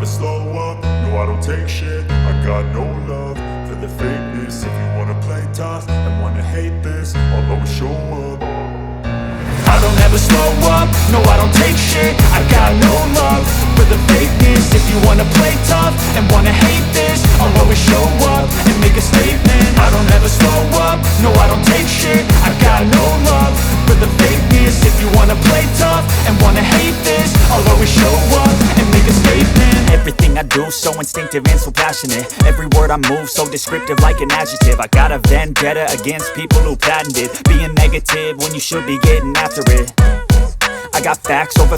slow up, no I don't take shit. I got no love for the fakeness. If you wanna play tough and wanna hate this, I'll always show up. I don't ever slow up, no I don't take shit. I got no love for the fakeness. If you wanna play tough and wanna hate this, I'll always show up and make a statement. I don't ever slow up, no I don't take shit. I got no love for the fakeness. If you wanna play tough and wanna hate this, I'll always show up and make a statement. Everything I do so instinctive and so passionate. Every word I move so descriptive like an adjective. I got a vendetta against people who patented being negative when you should be getting after it. I got facts over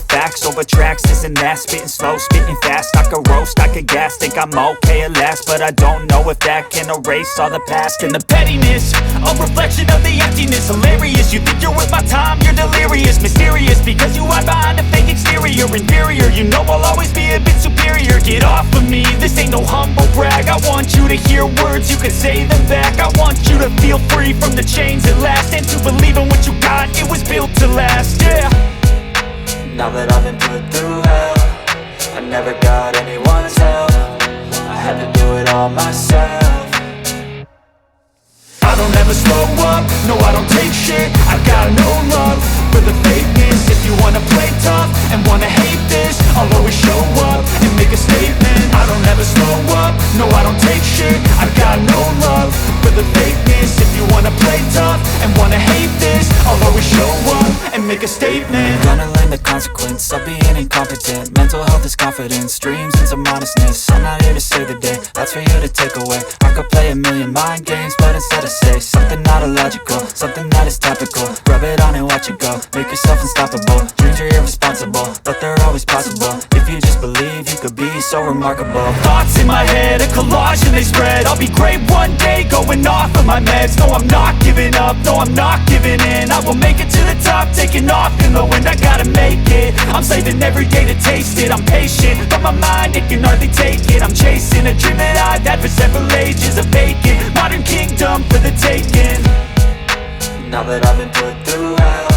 tracks, this and that. Spitting slow, spitting fast, I could roast, I could gas. Think I'm okay at last, but I don't know if that can erase all the past. And the pettiness, a reflection of the emptiness. Hilarious, you think you're worth my time, you're delirious. Mysterious, because you hide behind a fake exterior. Inferior, you know I'll always be a bit superior. Get off of me, this ain't no humble brag. I want you to hear words, you can say them back. I want you to feel free from the chains at last, and to believe in what you got, it was built to last, yeah. Now that I've been put through hell, I never got anyone's help. I had to do it all myself. I don't ever slow up, no I don't take shit. I got no love for the fakeness. If you wanna play tough and wanna hate this, I'll always show up and make a statement. I don't ever slow up, no I don't take shit. I got no love for the fakeness. If you wanna play tough and wanna hate this, I'll always show up and make a statement. Gonna learn the consequence of being incompetent. Mental health is confidence, dreams and some honestness. I'm not here to save the day, that's for you to take away. I could play a million mind games, but instead I say something not illogical, something that is topical. Rub it on and watch it go, make yourself unstoppable. Dreams are irresponsible, but they're always possible. If you just believe, you could be so remarkable. Thoughts in my head, a collage and they spread. I'll be great one day, going off of my meds. No, I'm not giving up, no, I'm not giving in. I will make it to the top, taking off in the wind. I gotta make it, I'm saving every day to taste it. I'm patient, but my mind, it can hardly take it. I'm chasing a dream that I've had for several ages. A vacant, modern kingdom for the taking. Now that I've been put through hell,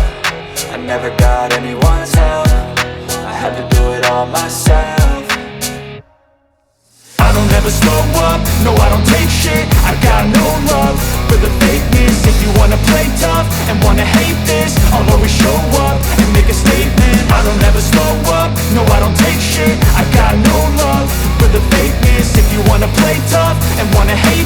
I never got anyone's help. I had to do it all myself. I don't ever slow up, no I don't take shit. I got no love for the fakeness. If you wanna play tough and wanna hate this, I'll always show up and make a statement. I don't ever slow up, no I don't take shit. I got no love for the fakeness. If you wanna play tough and wanna hate